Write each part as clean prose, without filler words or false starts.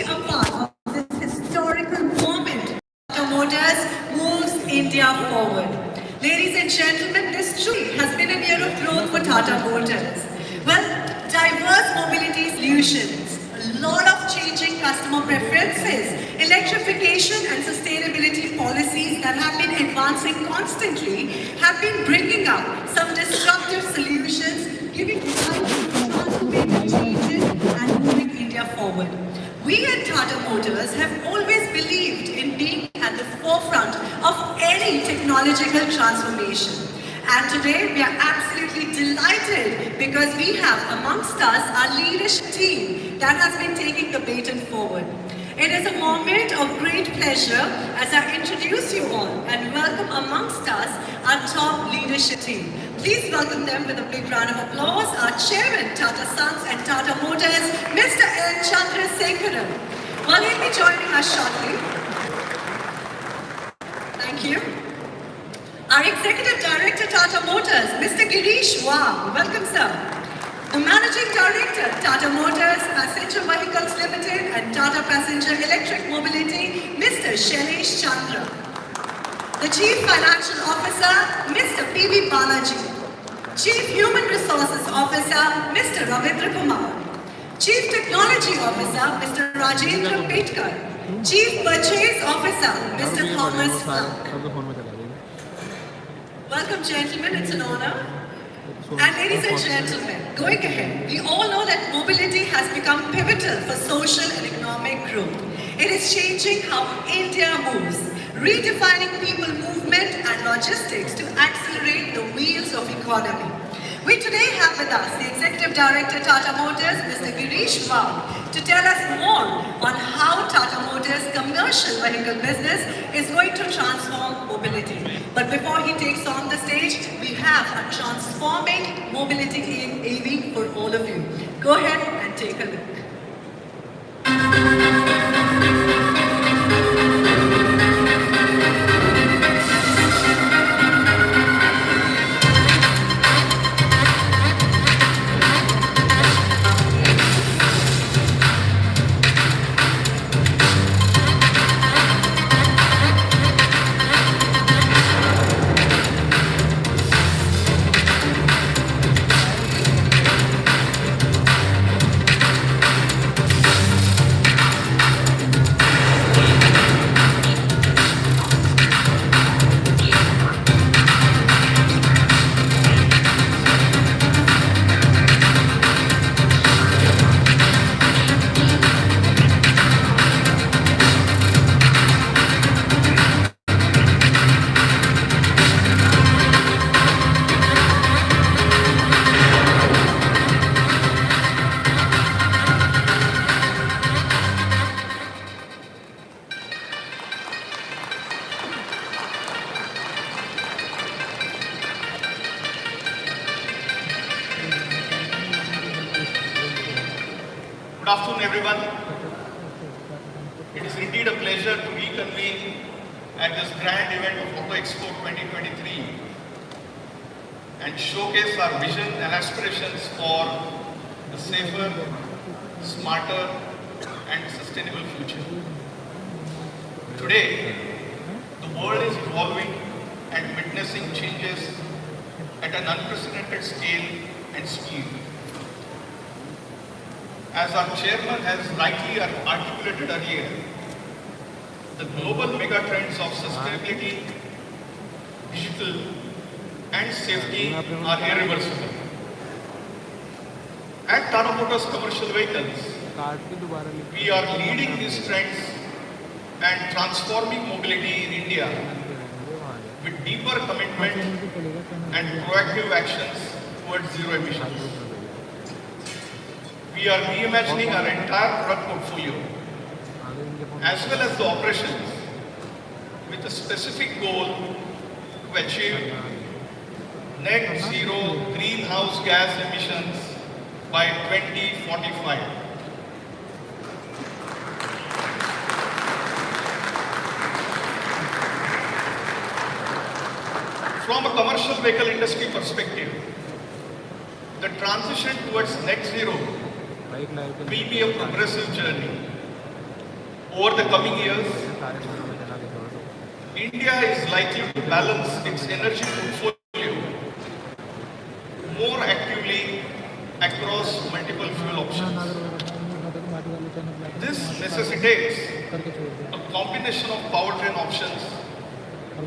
a part of this historical moment. Tata Motors moves India forward. Ladies and gentlemen, this truly has been a year of growth for Tata Motors. Well, diverse mobility solutions, a lot of changing customer preferences, electrification and sustainability policies that have been advancing constantly have been bringing up some disruptive solutions, giving rise to transformative changes and moving India forward. We at Tata Motors have always believed in being at the forefront of any technological transformation. And today we are absolutely delighted because we have amongst us our leadership team that has been taking the baton forward. It is a moment of great pleasure as I introduce you all and welcome amongst us our top leadership team. Please welcome them with a big round of applause, our Chairman, Tata Sons and Tata Motors, Mr. N. Chandrasekaran. Well, he'll be joining us shortly. Thank you. Our Executive Director, Tata Motors, Mr. Girish Wang. Welcome, sir. The Managing Director, Tata Motors Passenger Vehicles Limited and Tata Passenger Electric Mobility, Mr. Shailesh Chandra. The Chief Financial Officer, Mr. P.B. Balaji. Chief Human Resources Officer, Mr. Ravindra Kumar. Chief Technology Officer, Mr. Rajendra Petkar. Chief Purchase Officer, Mr. Thomas Clark. Welcome, gentlemen. It's an honor. And ladies and gentlemen, going ahead, we all know that mobility has become pivotal for social and economic growth. It is changing how India moves, redefining people movement and logistics to accelerate the wheels of economy. We today have with us the Executive Director, Tata Motors, Mr. Girish Wang, to tell us more on how Tata Motors' commercial vehicle business is going to transform mobility. But before he takes on the stage, we have a transforming mobility in AV for all of you. Go ahead and take a look. Good afternoon, everyone. It is indeed a pleasure to reconvene at this grand event of AutoXp 2023 and showcase our vision and aspirations for a safer, smarter, and sustainable future. Today, the world is evolving and witnessing changes at an unprecedented scale and speed. As our chairman has rightly articulated earlier, the global megatrends of sustainability, digital, and safety are irreversible. At Tata Motors Commercial Vehicles, we are leading these trends and transforming mobility in India with deeper commitment and proactive actions towards zero emissions. We are reimagining our entire product portfolio as well as the operations with a specific goal to achieve net zero greenhouse gas emissions by 2045. From a commercial vehicle industry perspective, the transition towards net zero will be a progressive journey. Over the coming years, India is likely to balance its energy portfolio more actively across multiple fuel options. This necessitates a combination of powertrain options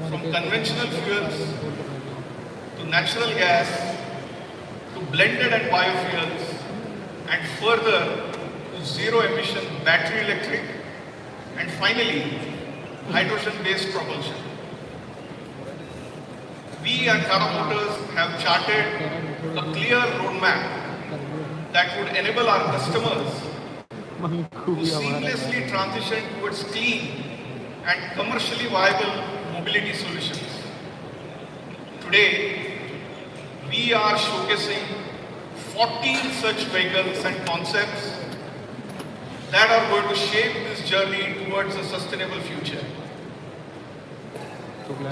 from conventional fuels to natural gas to blended and biofuels and further to zero emission battery electric and finally hydrogen based propulsion. We at Tata Motors have charted a clear roadmap that would enable our customers to seamlessly transition towards clean and commercially viable mobility solutions. Today, we are showcasing 14 such vehicles and concepts that are going to shape this journey towards a sustainable future.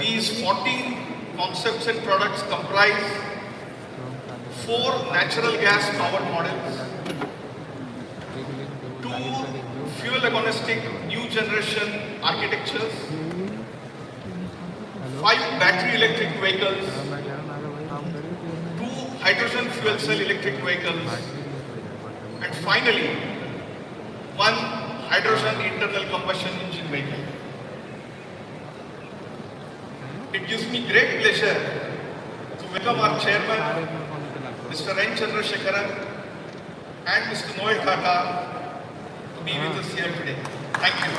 These 14 concepts and products comprise 4 natural gas powered models, 2 fuel agnostic new generation architectures, 5 battery electric vehicles, 2 hydrogen fuel cell electric vehicles, and finally 1 hydrogen internal combustion engine vehicle. It gives me great pleasure to welcome our chairman, Mr. N. Chandrasekharan, and Mr. Noel Tata to be with us here today. Thank you.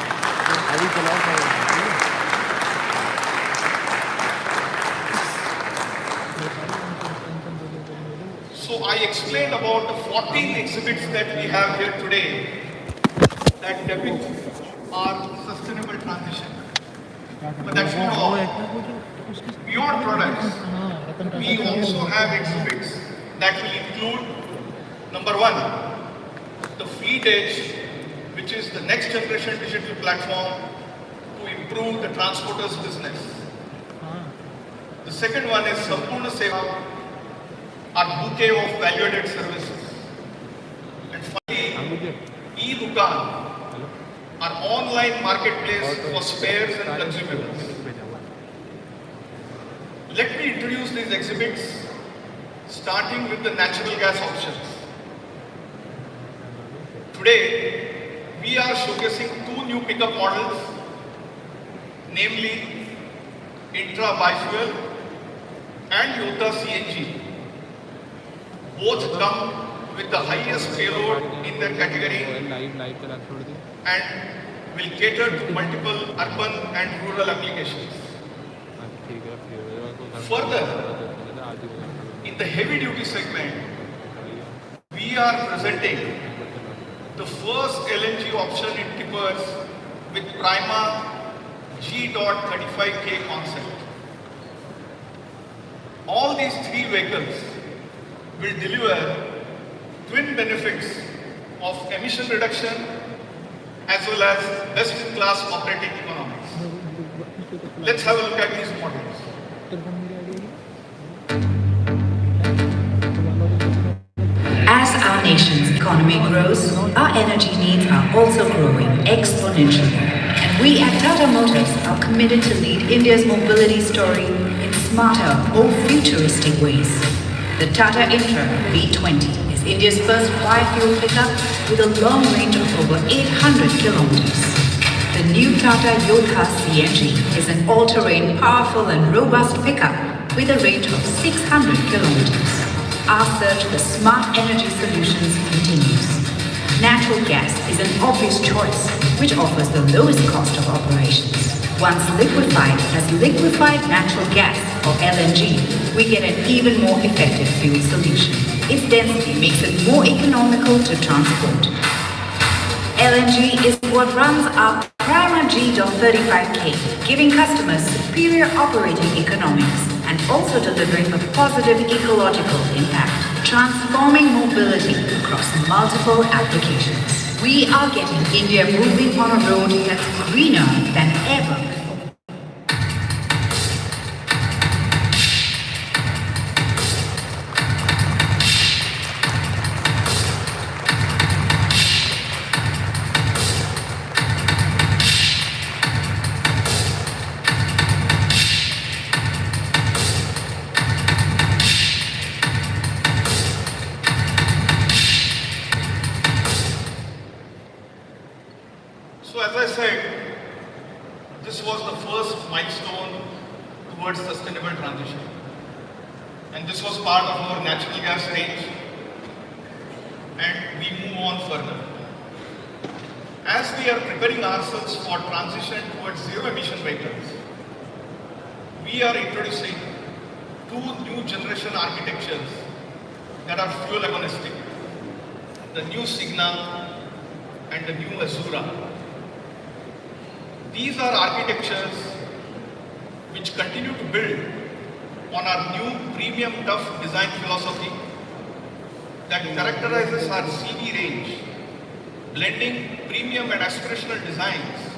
So I explained about the 14 exhibits that we have here today that depict our sustainable transition. But that's not all. Beyond products, we also have exhibits that will include, number 1, the Fleet Edge, which is the next generation digital platform to improve the transporters business. The second one is Sampurna Seva, our bouquet of value-added services. And finally, e-Dukaan, our online marketplace for spares and consumables. Let me introduce these exhibits, starting with the natural gas options. Today, we are showcasing 2 new pickup models, namely Intra Bifuel and Yota CNG. Both come with the highest payload in their category and will cater to multiple urban and rural applications. Further, in the heavy duty segment, we are presenting the first LNG option in tippers with Prima G.35K concept. All these 3 vehicles will deliver twin benefits of emission reduction as well as best-in-class operating economics. Let's have a look at these models. As our nation's economy grows, our energy needs are also growing exponentially. And we at Tata Motors are committed to lead India's mobility story in smarter, more futuristic ways. The Tata Intra V20 is India's first biofuel pickup with a long range of over 800 kilometers. The new Tata Yota CNG is an all-terrain, powerful and robust pickup with a range of 600 kilometers. Our search for smart energy solutions continues. Natural gas is an obvious choice, which offers the lowest cost of operations. Once liquefied as liquefied natural gas, or LNG, we get an even more effective fuel solution. Its density makes it more economical to transport. LNG is what runs our Prima G.35K, giving customers superior operating economics and also delivering a positive ecological impact, transforming mobility across multiple applications. We are getting India moving on a road that's greener than ever before. So as I said, this was the first milestone towards sustainable transition. And this was part of our natural gas range. And we move on further. As we are preparing ourselves for transition towards zero emission vehicles, we are introducing two new generation architectures that are fuel agnostic, the new Signa and the new Azura. These are architectures which continue to build on our new premium tough design philosophy that characterizes our CV range, blending premium and aspirational designs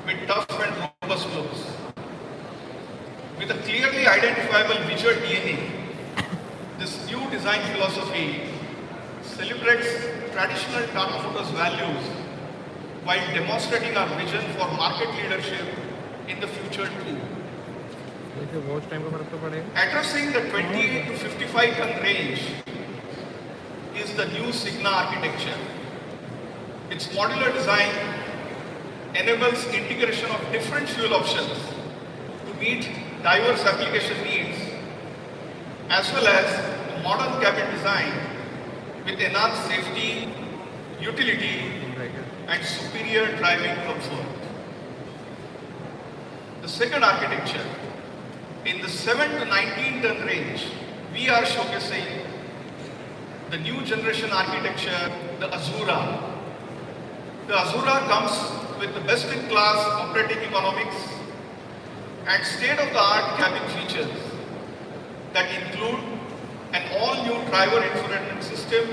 with tough and robust looks. With a clearly identifiable visual DNA, this new design philosophy celebrates traditional Tata Motors values while demonstrating our vision for market leadership in the future too. Addressing the 28 to 55 ton range is the new Signa architecture. Its modular design enables integration of different fuel options to meet diverse application needs, as well as a modern cabin design with enhanced safety, utility, and superior driving comfort. The second architecture, in the 7 to 19 ton range, we are showcasing the new generation architecture, the Azura. The Azura comes with the best-in-class operating economics and state-of-the-art cabin features that include an all-new driver infotainment system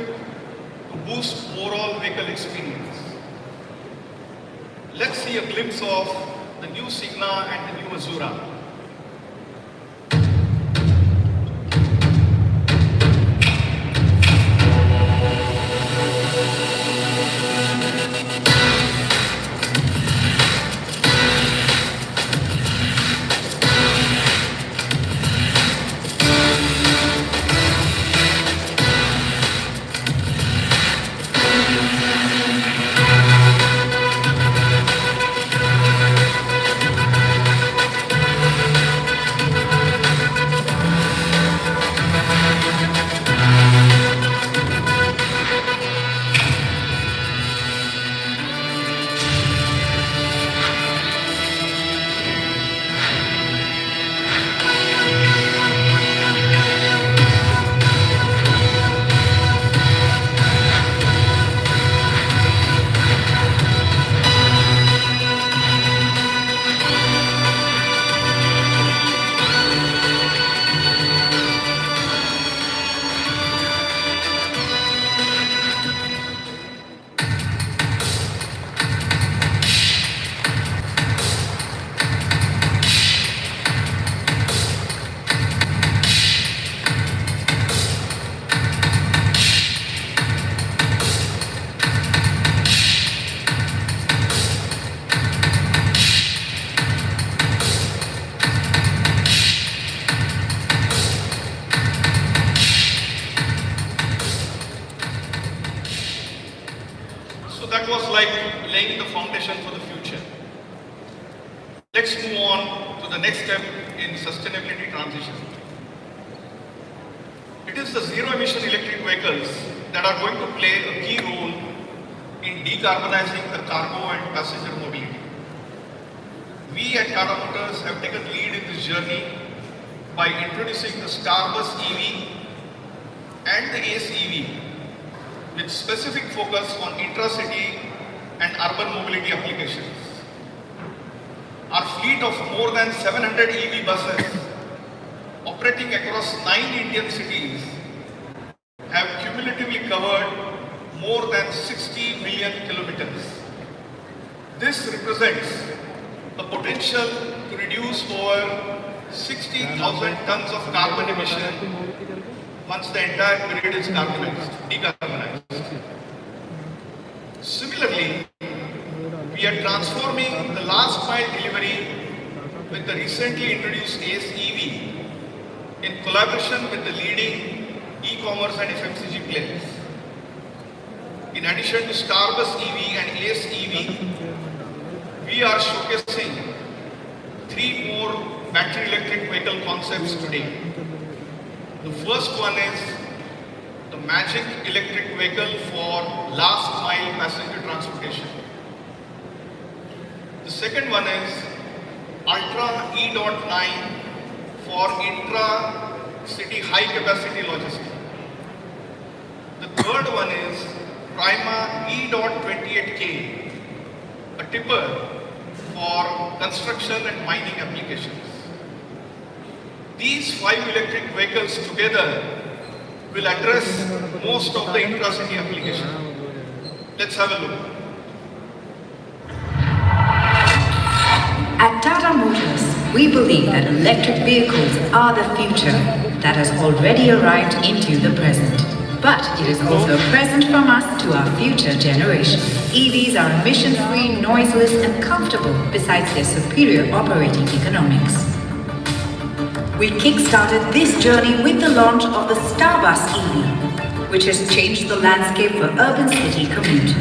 to boost overall vehicle experience. Let's see a glimpse of the new Signa and the new Azura. That was like laying the foundation for the future. Let's move on to the next step in sustainability transition. It is the zero emission electric vehicles that are going to play a key role in decarbonizing the cargo and passenger mobility. We at Tata Motors have taken lead in this journey by introducing the Starbus EV and the Ace EV with specific focus on intra-city and urban mobility applications. Our fleet of more than 700 EV buses operating across 9 Indian cities have cumulatively covered more than 60 million kilometers. This represents a potential to reduce over 60,000 tons of carbon emission once the entire grid is decarbonized. Similarly, we are transforming the last mile delivery with the recently introduced Ace EV in collaboration with the leading e-commerce and FMCG players. In addition to Starbus EV and Ace EV, we are showcasing 3 more battery electric vehicle concepts today. The first one is the magic electric vehicle for last mile passenger transportation. The second one is Ultra E.9 for intra-city high-capacity logistics. The third one is Prima E.28K, a tipper for construction and mining applications. These 5 electric vehicles together will address most of the intra-city applications. Let's have a look. At Tata Motors, we believe that electric vehicles are the future that has already arrived into the present. But it is also a present from us to our future generation. EVs are emission-free, noiseless and comfortable besides their superior operating economics. We kick-started this journey with the launch of the Starbus EV, which has changed the landscape for urban city commute.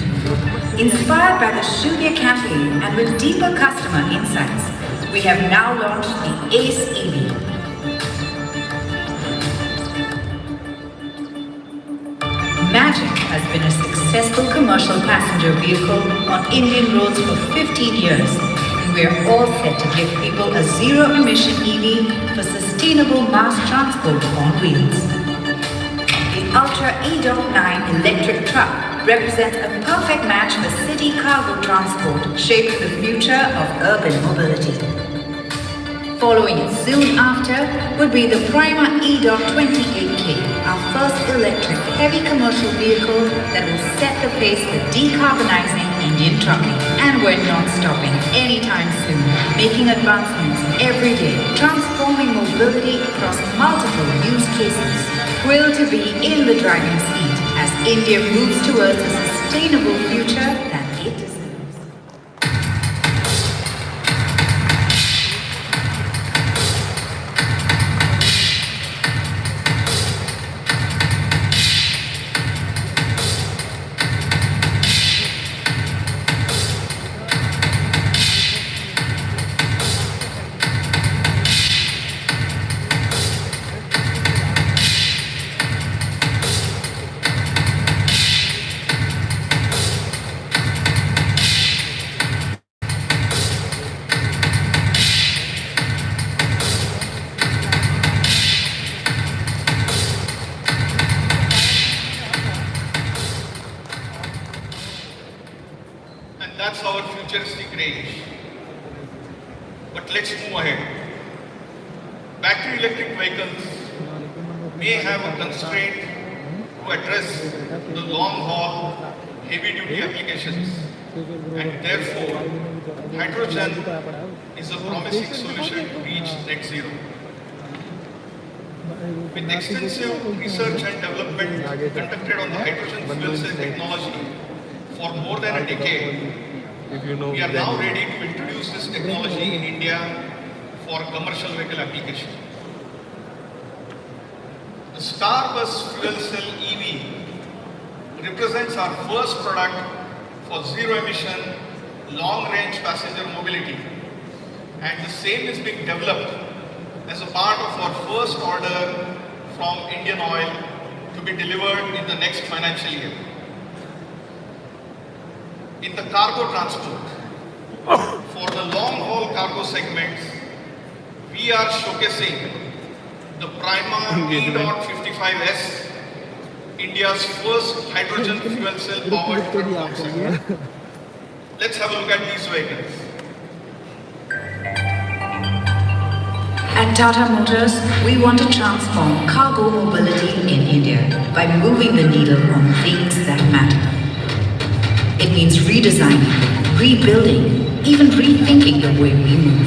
Inspired by the Shunya campaign and with deeper customer insights, we have now launched the Ace EV. Magic has been a successful commercial passenger vehicle on Indian roads for 15 years, and we are all set to give people a zero-emission EV for sustainable mass transport on wheels. The Ultra E.9 electric truck represents a perfect match for city cargo transport, shaping the future of urban mobility. Following it soon after would be the Prima E.28K, our first electric heavy commercial vehicle that will set the pace for decarbonizing Indian trucking. And we're not stopping anytime soon, making advancements every day, transforming mobility across multiple use cases. Thrilled to be in the driving seat as India moves towards a sustainable future that it deserves. That's our futuristic range. But let's move ahead. Battery electric vehicles may have a constraint to address the long-haul, heavy-duty applications, and therefore, hydrogen is a promising solution to reach net zero. With extensive research and development conducted on the hydrogen fuel cell technology for more than a decade, we are now ready to introduce this technology in India for commercial vehicle application. The Starbus fuel cell EV represents our first product for zero-emission, long-range passenger mobility, and the same is being developed as a part of our first order from Indian Oil to be delivered in the next financial year. In the cargo transport, for the long-haul cargo segments, we are showcasing the Prima E.55S, India's first hydrogen fuel cell powered truck concept. Let's have a look at these vehicles. At Tata Motors, we want to transform cargo mobility in India by moving the needle on things that matter. It means redesigning, rebuilding, even rethinking the way we move.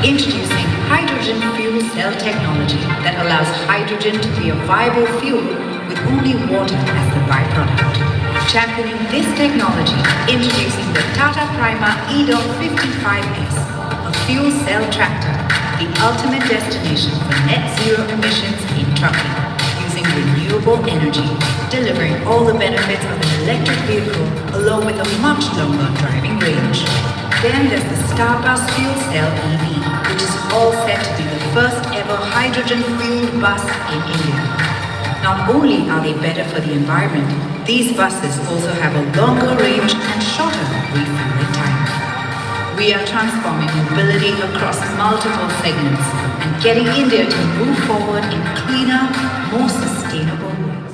Introducing hydrogen fuel cell technology that allows hydrogen to be a viable fuel with only water as the byproduct. Championing this technology, introducing the Tata Prima E.55S, a fuel cell tractor, the ultimate destination for net zero emissions in trucking, using renewable energy, delivering all the benefits of an electric vehicle along with a much longer driving range. Then there's the Starbus Fuel Cell EV, which is all set to be the first ever hydrogen-fueled bus in India. Not only are they better for the environment, these buses also have a longer range and shorter refueling time. We are transforming mobility across multiple segments and getting India to move forward in cleaner, more sustainable ways.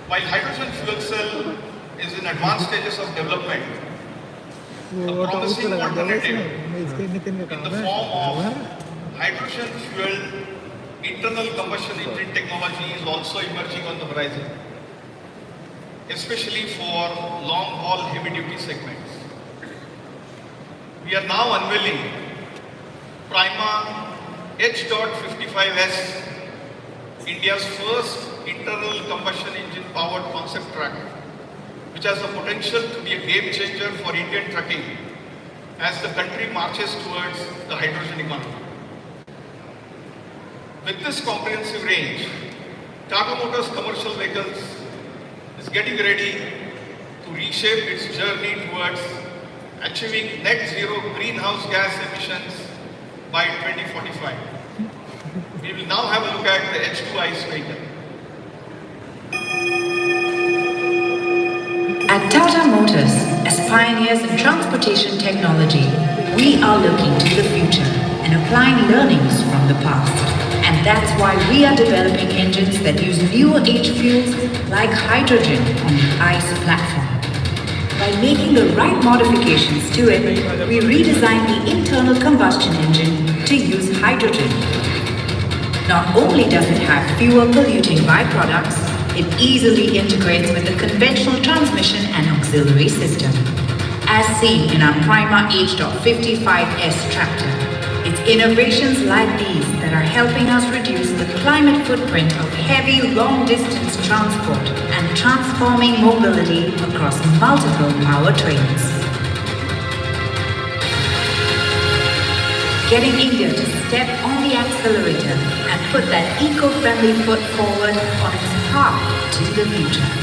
While hydrogen fuel cell is in advanced stages of development, a promising alternative in the form of hydrogen fueled internal combustion engine technology is also emerging on the horizon, especially for long-haul heavy-duty segments. We are now unveiling Prima H.55S, India's first internal combustion engine powered concept truck, which has the potential to be a game changer for Indian trucking as the country marches towards the hydrogen economy. With this comprehensive range, Tata Motors commercial vehicles is getting ready to reshape its journey towards achieving net zero greenhouse gas emissions by 2045. We will now have a look at the H2 ICE vehicle. At Tata Motors, as pioneers in transportation technology, we are looking to the future and applying learnings from the past. And that's why we are developing engines that use newer H fuels like hydrogen on the ICE platform. By making the right modifications to it, we redesign the internal combustion engine to use hydrogen. Not only does it have fewer polluting byproducts, it easily integrates with the conventional transmission and auxiliary system. As seen in our Prima H.55S tractor, it's innovations like these that are helping us reduce the climate footprint of heavy long-distance transport and transforming mobility across multiple powertrains. Getting India to step on the accelerator and put that eco-friendly foot forward on its path to the future.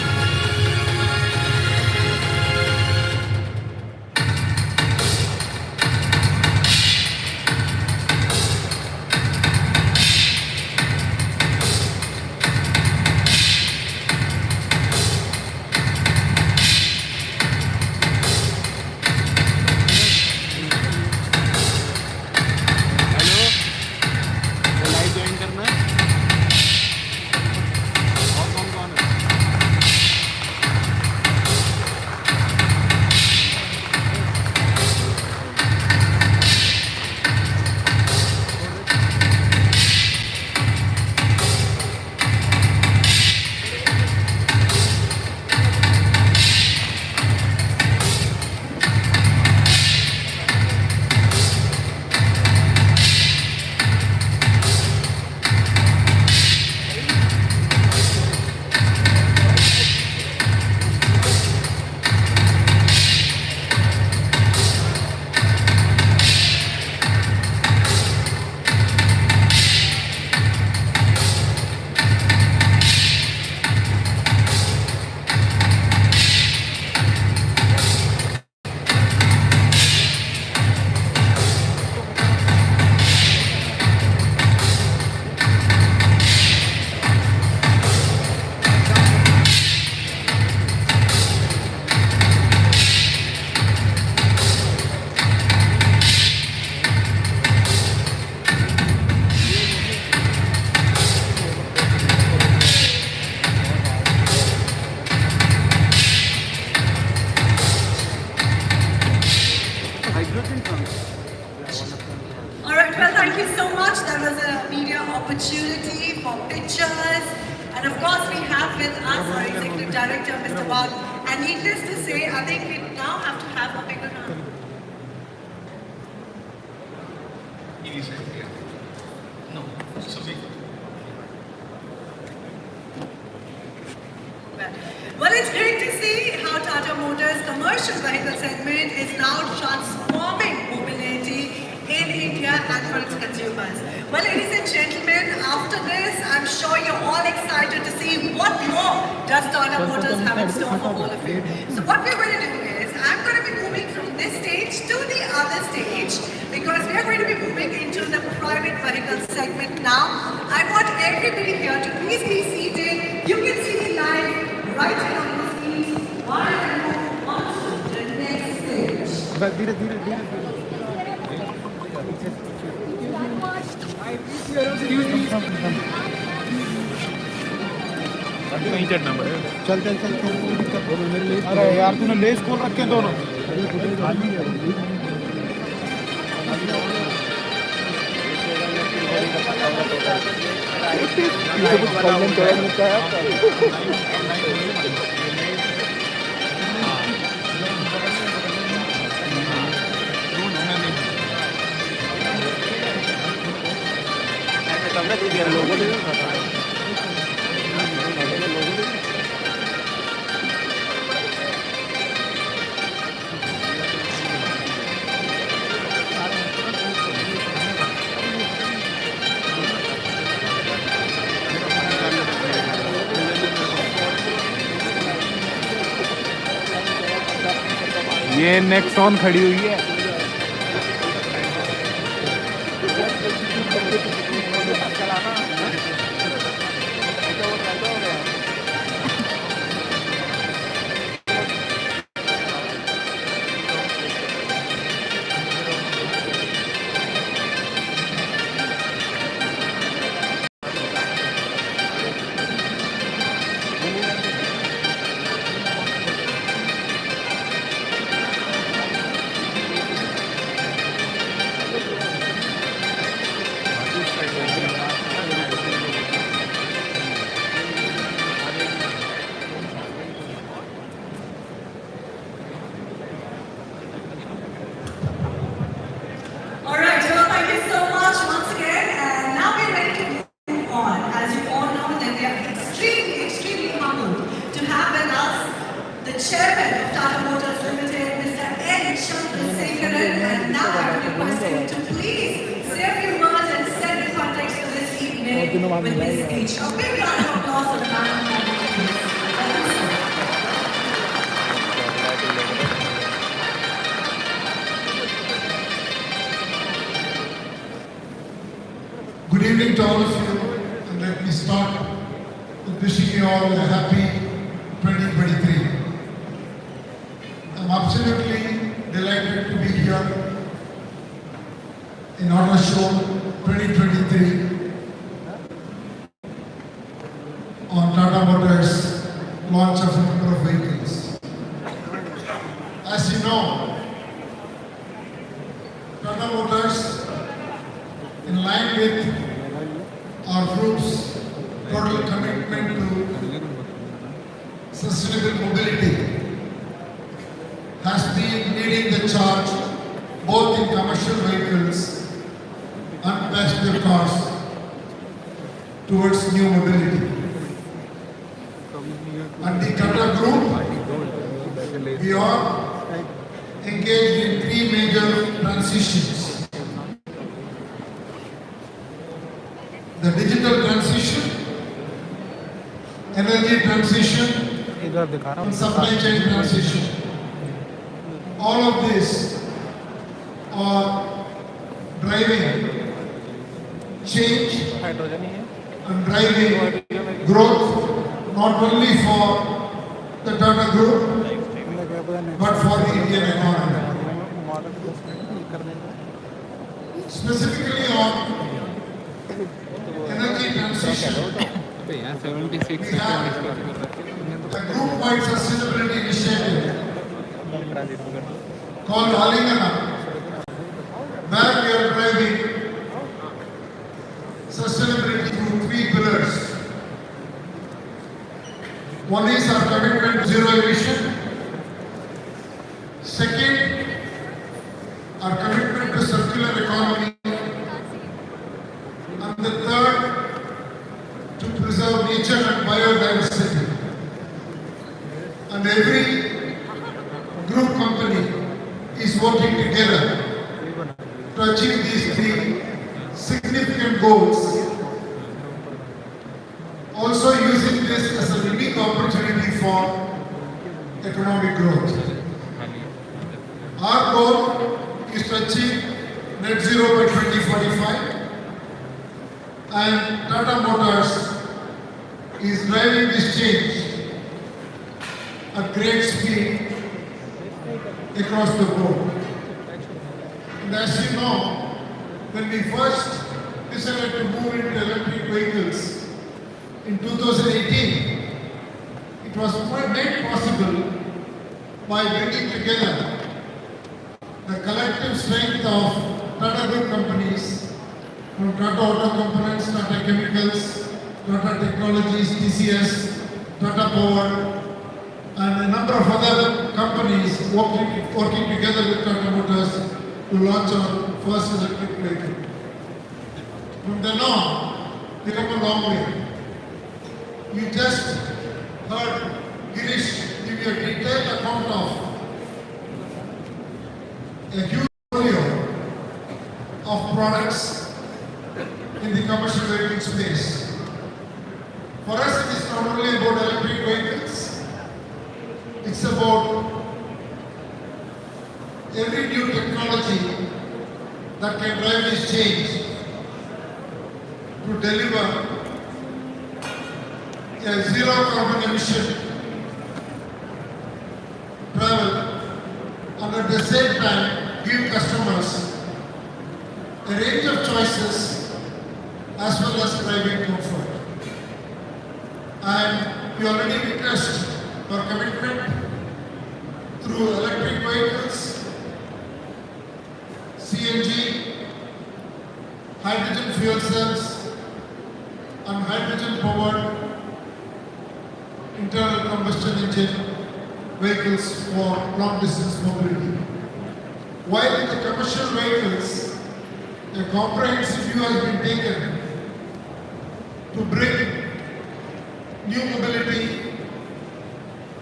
we have with us our Executive Director, Mr. Bal. And needless to say, I think we now have to have a bigger round. EV side, yeah. No, so we. Well, it's great to see how Tata Motors' commercial vehicle segment is now transforming mobility in India and for its consumers. Well, ladies and gentlemen, after this, I'm sure you're all excited to see what more does Tata Motors have in store for all of you. So what we're going to do is, I'm going to be moving from this stage to the other stage because we're going to be moving into the private vehicle segment now. I want everybody here to please be seated. You can see me live right here on the screen. While I move on to the next stage. नहीं चढ़ना पड़ेगा चल चल चल चल अरे यार तूने लेस खोल रखे हैं दोनों ये नेक्सॉन खड़ी हुई है Chairman of Tata Motors Limited, Mr. N. Chandrasekharan, and now I would request him to please say a few words and set the context for this evening with his speech. A big round of applause for the man. Good evening to all of you, and let me start with wishing you all a happy 2023. I'm absolutely delighted to be here in Auto Show 2023 on Tata Motors launch of a number of vehicles. As you know, Tata Motors, in line with our group's total commitment to sustainable mobility, has been leading the charge both in commercial vehicles and passenger cars towards new mobility. And the Tata Group, we are engaged in three major transitions: the digital transition, energy transition, and supply chain transition. All of this are driving change and driving growth not only for the Tata Group but for the Indian economy. Specifically on energy transition, we have a group-wide sustainability initiative called Alingana, where we are driving sustainability through three pillars: One is our commitment to zero emission. Second, our commitment to circular economy. And the third, to preserve nature and biodiversity. And every group company is working together to achieve these three significant goals. Also using this as a unique opportunity for economic growth. Our goal is to achieve net zero by 2045, and Tata Motors is driving this change at great speed across the board. And as you know, when we first decided to move into electric vehicles in 2018, it was made possible by bringing together the collective strength of Tata Group companies from Tata Auto Components, Tata Chemicals, Tata Technologies, TCS, Tata Power, and a number of other companies working together with Tata Motors to launch our first electric vehicle. From then on, we come a long way. You just heard Girish give you a detailed account of a huge portfolio of products in the commercial vehicle space. For us, it is not only about electric vehicles, it's about every new technology that can drive this change to deliver a zero carbon emission travel, and at the same time give customers a range of choices as well as driving comfort. And we already witnessed our commitment through electric vehicles, CNG, hydrogen fuel cells, and hydrogen powered internal combustion engine vehicles for long distance mobility. While in the commercial vehicles, a comprehensive view has been taken to bring new mobility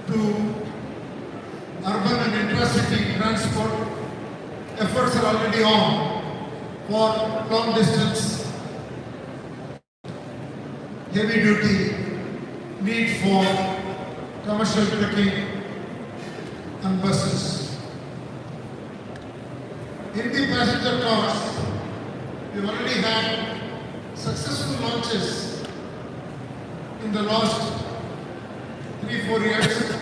to urban and intracity transport. Efforts are already on for long distance, heavy duty, need for commercial trucking and buses. In the passenger cars, we've already had successful launches in the last 3-4 years,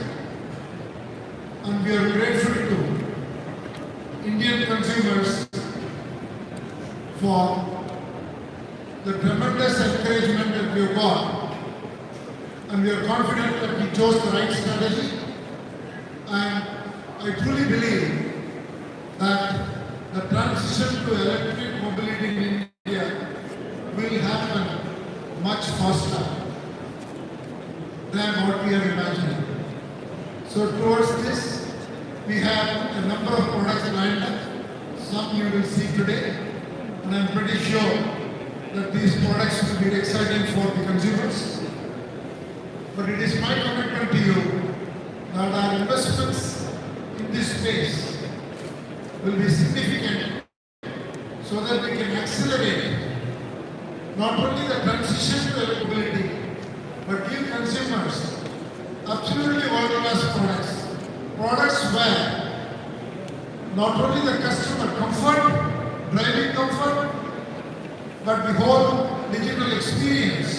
and we are grateful to Indian consumers for the tremendous encouragement that we have got, and we are confident that we chose the right strategy. And I truly believe that the transition to electric mobility in India will happen much faster than what we are imagining. So towards this, we have a number of products lined up. Some you will see today, and I'm pretty sure that these products will be exciting for the consumers. But it is my commitment to you that our investments in this space will be significant so that we can accelerate not only the transition to electromobility, but give consumers absolutely world-class products. Products where not only the customer comfort, driving comfort, but the whole digital experience,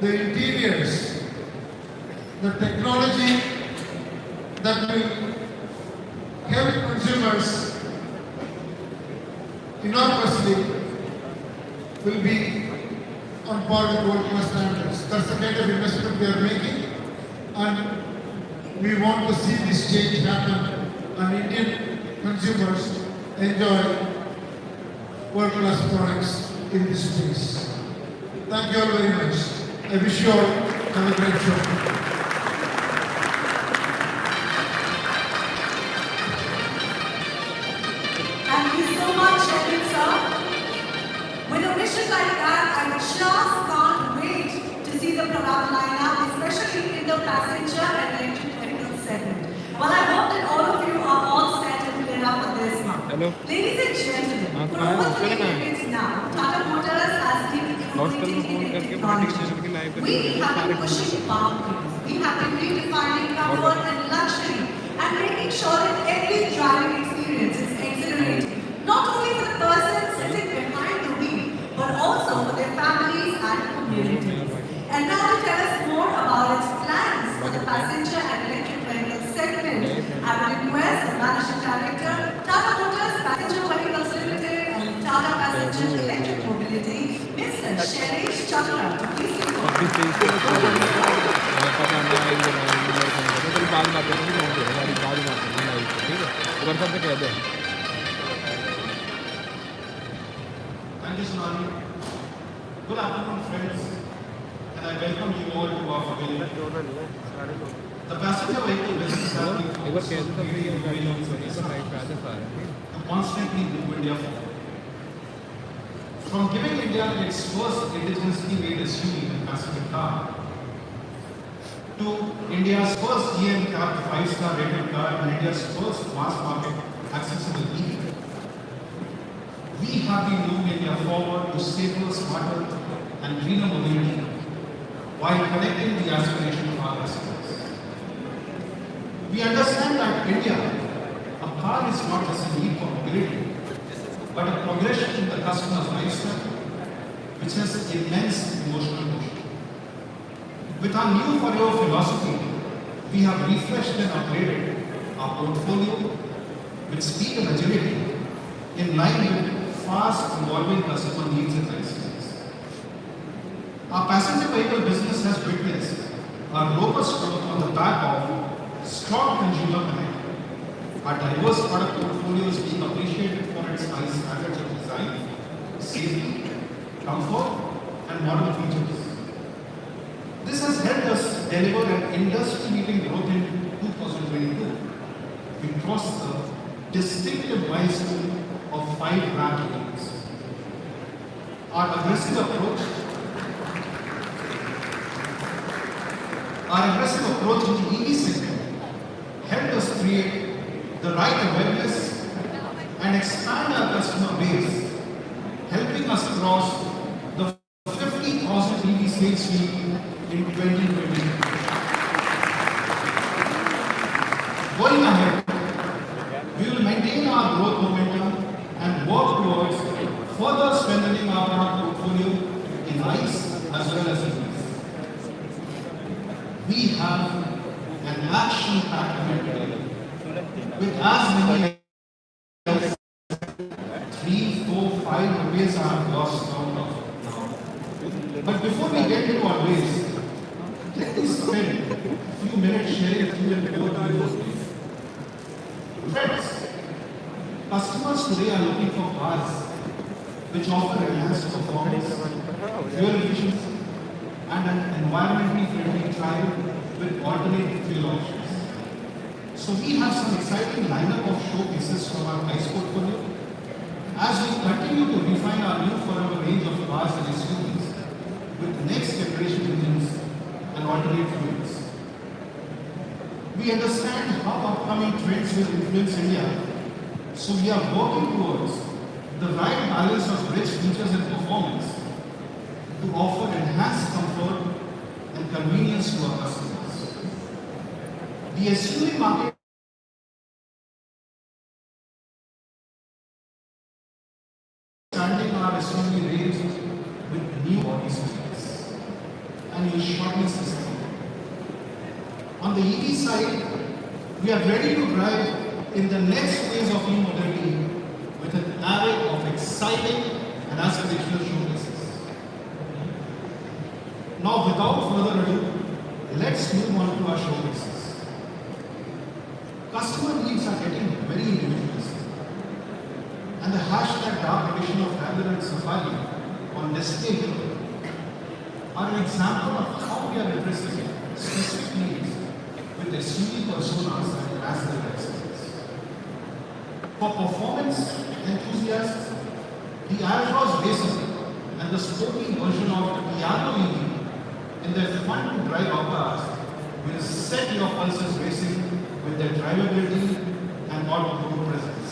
the interiors, the technology that will help consumers enormously will be on par with world-class standards. That's the kind of investment we are making, and we want to see this change happen and Indian consumers enjoy world-class products in this space. Thank you all very much. I wish you all have a great show. passenger and electric vehicle segment. Well, I hope that all of you are all set and clear up on this one. Hello. Ladies and gentlemen, for over 3 decades now, Tata Motors has been innovating in technology. We have been pushing boundaries. We have been redefining comfort and luxury and making sure that every driving experience is exhilarating. Not only for the person sitting behind the wheel, but also for their families and communities. And now to tell us more about its plans for the passenger and electric vehicle segment, I will request the Managing Director, Tata Motors Passenger Vehicles Limited and Tata Passenger Electric Mobility, Mr. Shailesh Chakra, to please Thank you, Sonali. Good afternoon, friends, and I welcome you all to our pavilion. The passenger vehicle business has been focused on creating innovations and to constantly move India forward. From giving India its first indigenously made SUV and passenger car, to India's first GM Cab 5-star rated car and India's first mass market accessible EV, we have been moving India forward to safer, smarter, and greener mobility while connecting the aspiration of our customers. We understand that India, a car is not just a need for mobility, but a progression in the customer's lifestyle, which has immense emotional motion. With our new forever philosophy, we have refreshed and upgraded our portfolio with speed and agility in line with fast evolving customer needs and lifestyles. Our passenger vehicle business has witnessed a robust growth on the back of strong consumer connect. Our diverse product portfolio is being appreciated for its high standards of design, safety, comfort, and modern features. This has helped us deliver an industry-leading growth in 2022. We crossed the distinctive milestone of 5 lakh units. Our aggressive approach in the EV segment helped us create the right awareness and expand our customer base, helping us cross the 50,000 EV sales fleet in 2020. Going ahead, we will maintain our growth momentum and work towards further strengthening our product portfolio in ICE as well as EVs. We have an action-packed event today with as many as 3, 4, 5 rupees I have lost count of now. But before we get into our ways, let me spend a few minutes sharing with you and both of you. Friends, customers today are looking for cars which offer enhanced performance, fuel efficiency, and an environmentally friendly drive with alternate fuel options. So we have some exciting lineup of showcases from our ICE portfolio as we continue to refine our new forever range of cars and SUVs with next generation engines and alternate fuels. We understand how upcoming trends will influence India, so we are working towards the right balance of rich features and performance to offer enhanced comfort and convenience to our customers. The SUV market expanding our SUV range with new body styles and a shortness system. On the EV side, we are ready to drive in the next phase of e-mobility with an array of exciting and aspirational showcases. Now, without further ado, let's move on to our showcases. Customer needs are getting very individualistic, and the hashtag dark edition of Traveler and Safari on display here are an example of how we are addressing specific needs with SUV personas and national excellence. For performance enthusiasts, the Altroz Racer and the sporty version of the Piano EV in their fun-to-drive avatars will set your pulses racing with their drivability and on-road presence.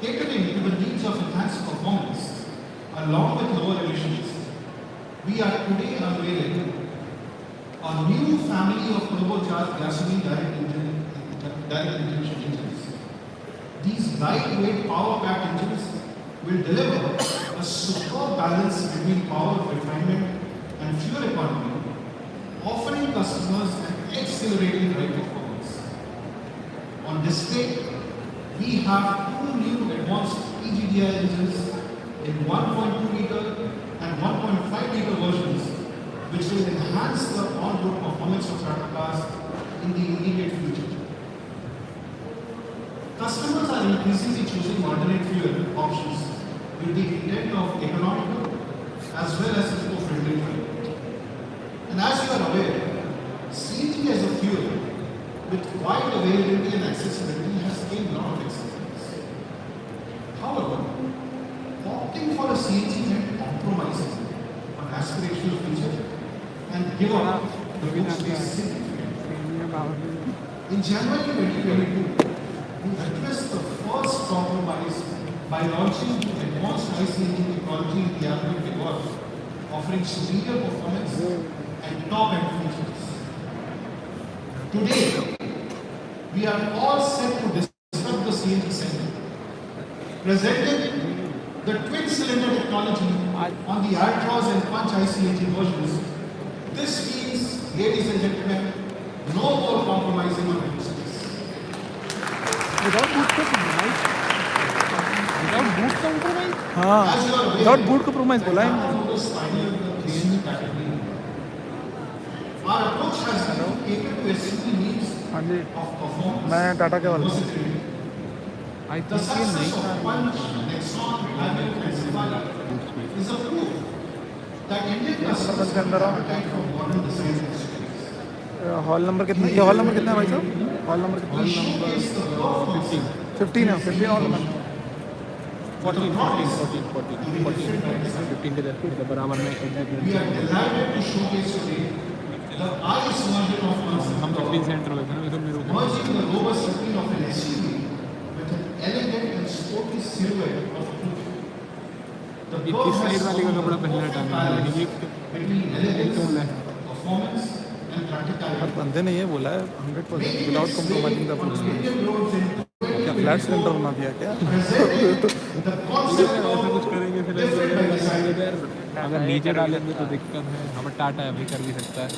Catering to the needs of enhanced performance along with lower emissions, we are today unveiling a new family of turbocharged gasoline direct injection engines. These lightweight power-packed engines will deliver a superb balance between power refinement and fuel economy, offering customers an accelerating ride performance. On display, we have two new advanced EGDI engines in 1.2 liter and 1.5 liter versions, which will enhance the on-road performance of Tata cars in the immediate future. Customers are increasingly choosing alternate fuel options with the intent of economical as well as eco-friendly fuel. And as you are aware, CNG as a fuel with wide availability and accessibility has gained a lot of acceptance. However, opting for a CNG meant compromising on aspirational feature and give up the boot space significantly. In January 2022, we addressed the first compromise by launching the advanced ICNG technology in the African Gulf, offering superior performance and top-end features. Today, we are all set to disrupt the CNG segment, presenting the twin-cylinder technology on the Altroz and Punch ICNG versions. This means, ladies and gentlemen, no more compromising on emissions. Without boot compromise हाँ without boot compromise बोला है Our approach has been to cater to SUV needs हाँ जी of performance. मैं टाटा के वाला The success of Punch, Nexon, Hammond and Safari is a proof that Indian customers have an appetite for modern design industries. Hall number कितना ये hall number कितना है भाई साहब हॉल नंबर कितना We showcase the performance 15 है 15 hall number 15 के बराबर में we are delighted to showcase today the ICE version of हम 15 सेंटर में थे ना इधर मेरे merging the robust appeal of an SUV with an elegant and sporty silhouette of a coupe. The इस साइड वाले का कपड़ा पहनना टाइम है ये between elegance, performance and practicality. बंदे ने ये बोला है 100% without compromising the full Indian roads in क्या फ्लैट सिलेंडर बना दिया क्या presenting the concept ऐसा of कुछ करेंगे फिर different by design. अगर नीचे डालेंगे तो दिक्कत है हमें टाटा अभी कर भी सकता है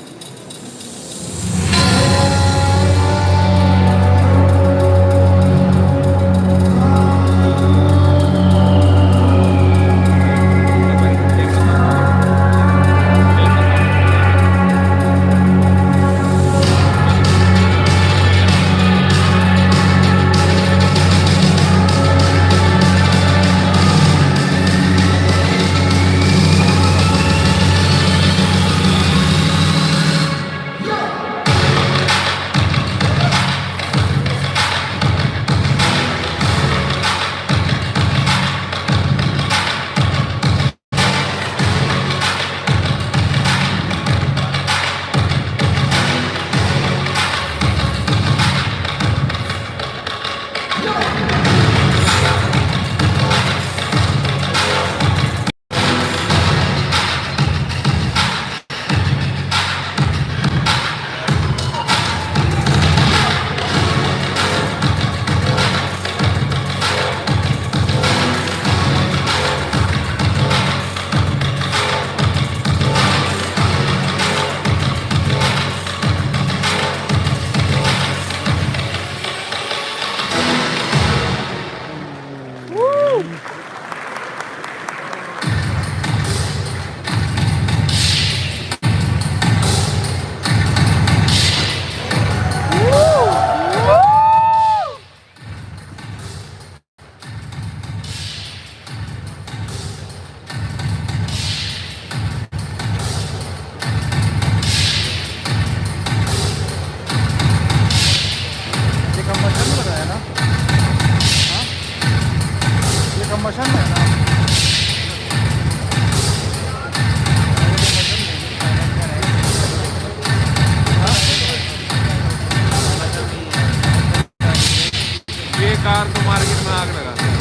में आग लगाते हैं।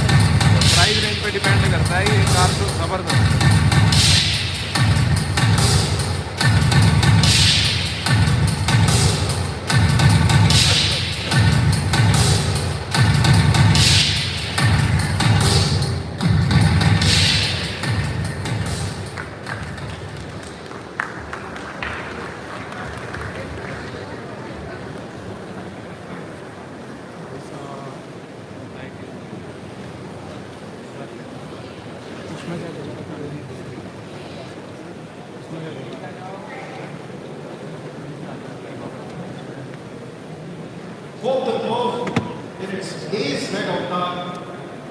प्राइस रेंज पे डिपेंड करता है, ये कार तो ज़बरदस्त है। Hope the curve in its days red avatar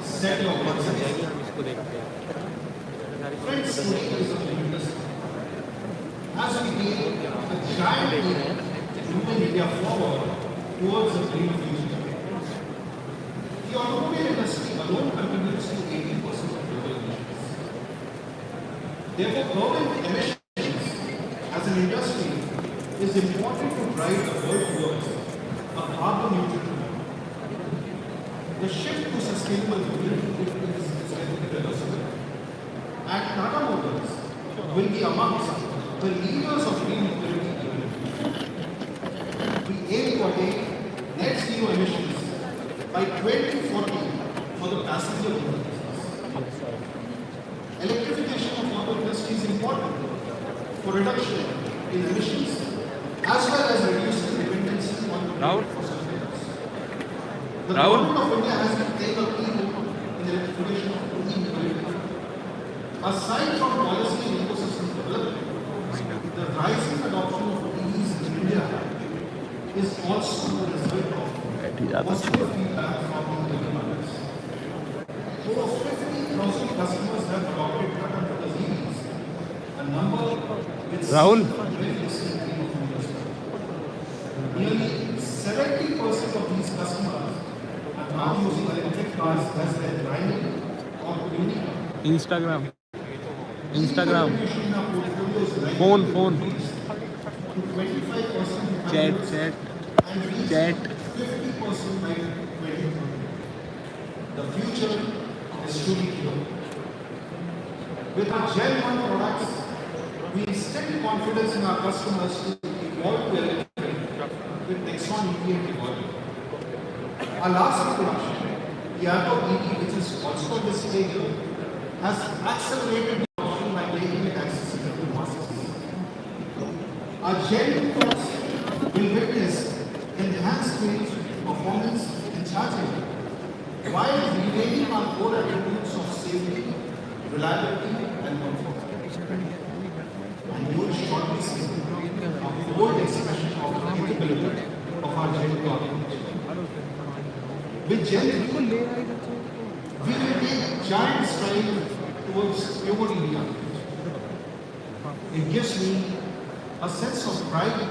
set your pulses. Friends, today is a tremendous as we make a giant leap moving India forward towards a green future. The automobile industry alone contributes to 80% of global emissions. Therefore, curbing emissions as an industry is important to drive the world towards a carbon neutral tomorrow. The shift to sustainable mobility is irreversible. And Tata Motors will be amongst the leaders of green mobility. We aim to attain net zero emissions by 2040 for the passenger vehicle business. Electrification of auto industry is important for reduction in emissions as well as reducing dependency on Rahul? fossil fuels. The Rahul? government of India has been playing a key role in the electrification of e-mobility. Aside from policy and ecosystem development, the rising adoption of EVs in India is also the result of positive feedback from the consumers. Over 50,000 customers have adopted Tata Motors EVs, a number which Rahul? very recently of investment. Nearly 70% of these customers are now using electric cars as their driving or commuting. Instagram. Instagram. Phone. To 25% Chat. and reach 50% by 2030. The future is truly clear. With our Gen 1 products, we instill confidence in our customers to evolve to electric with Nexon EV and technology. Our last production, the Auto EV, which is also on display here, has accelerated adoption by making it accessible to masses. Our Gen 2 products will witness enhanced range, performance, and charging, while retaining our core attributes of safety, reliability, and comfort. And you will shortly see a bold expression of the capability of our Gen 2 architecture. With Gen 3, we will take giant strides towards pure EV architecture. It gives me a sense of pride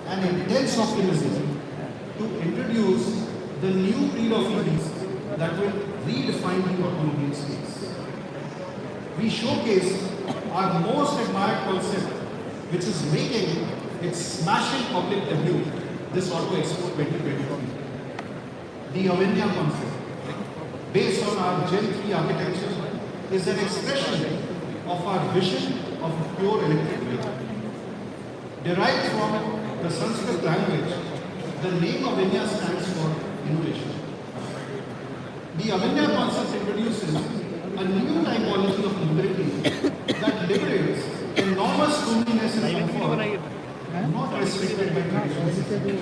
and intense optimism to introduce the new breed of EVs that will redefine the automobile space. We showcase our most admired concept, which is making its smashing public debut this AutoXp 2023. The Avinya concept, based on our Gen 3 architecture, is an expression of our vision of a pure electric vehicle. Derived from the Sanskrit language, the name Avinya stands for innovation. The Avinya concept introduces a new typology of mobility that liberates enormous roominess and comfort, not restricted by traditional systems.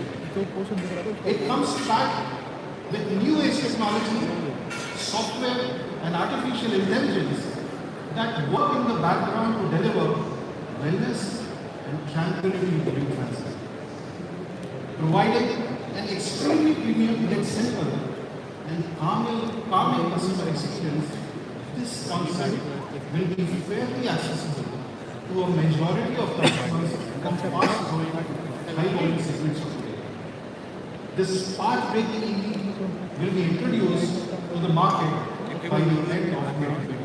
It comes packed with new age technology, software, and artificial intelligence that work in the background to deliver wellness and tranquility in public transit. Providing an extremely premium yet simple and calming customer experience, this concept will be fairly accessible to a majority of customers of fast-growing, high-volume segments of today. This path-breaking EV will be introduced to the market by the end of 2025.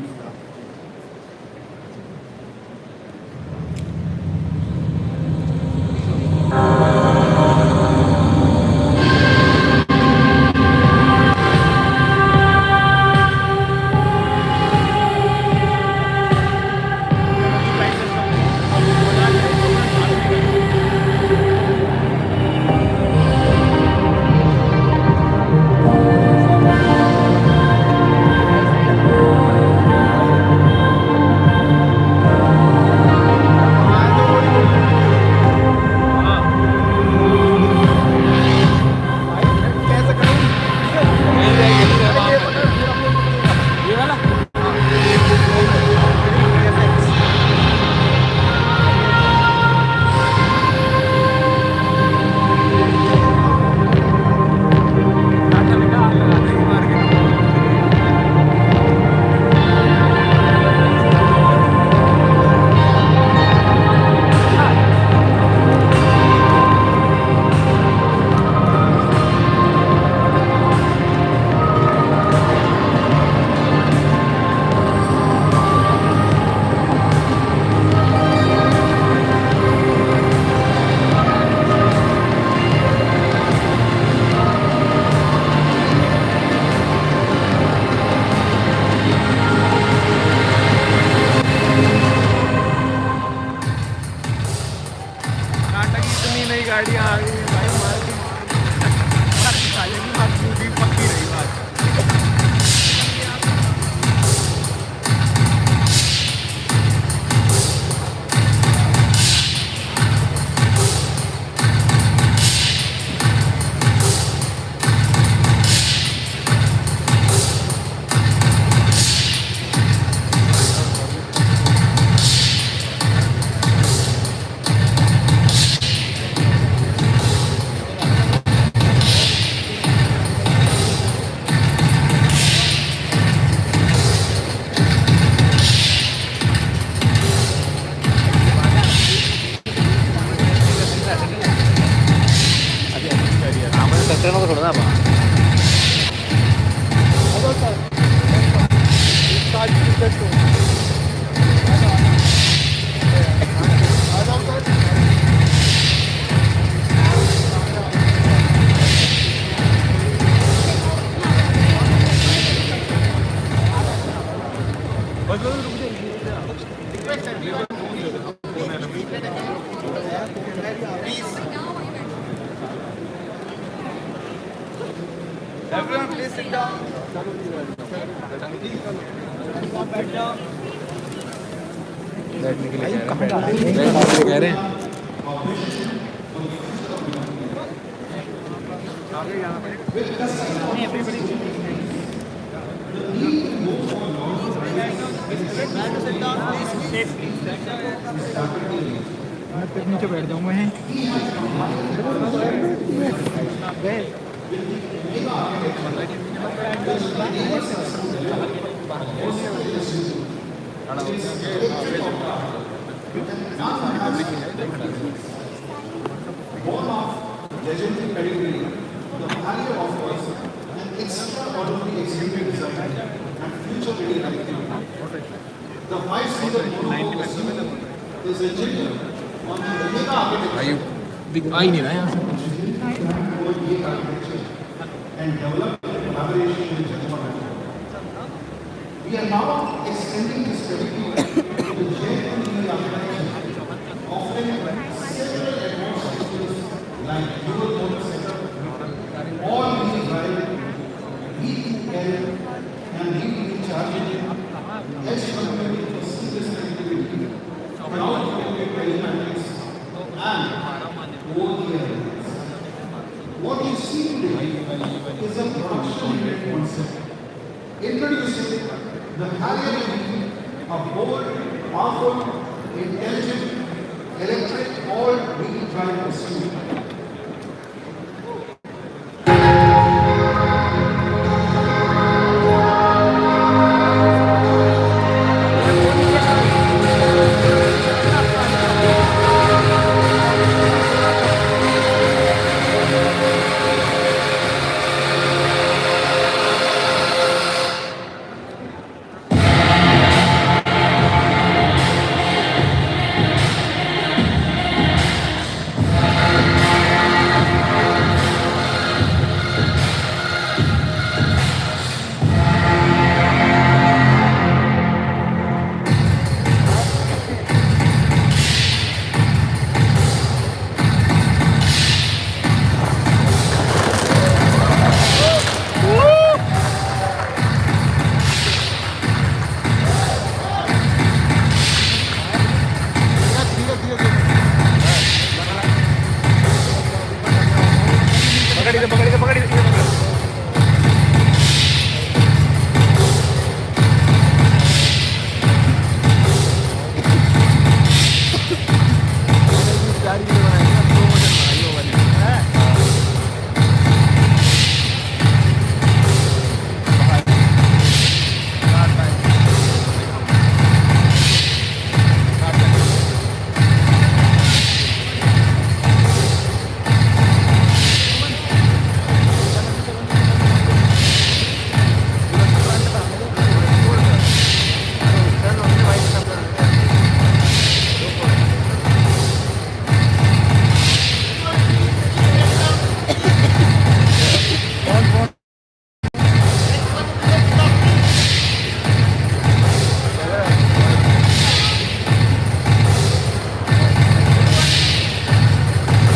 आ गई है भाई market पक्की रही बात। थोड़ा ना Everyone, please sit down. बैठने के लिए कह रहे हैं मैं फिर नीचे बैठ जाऊंगा हैं Born of legendary pedigree, the Harrier offers an extraordinary executive design and future-ready connectivity. The five-seater monocoque is engineered on the Omega architecture आ ही नहीं रहा यहाँ से and developed in collaboration with Japan. We are now extending this pedigree to the J2E architecture, offering several advanced features like dual motor setup, all-wheel drive, V2L, and V2 charging, edge computing for seamless connectivity, cloud-connected telematics, and ODL. What you see today is a production-ready concept. Introducing the Harrier EV, a bold, powerful, intelligent, electric all-wheel drive SUV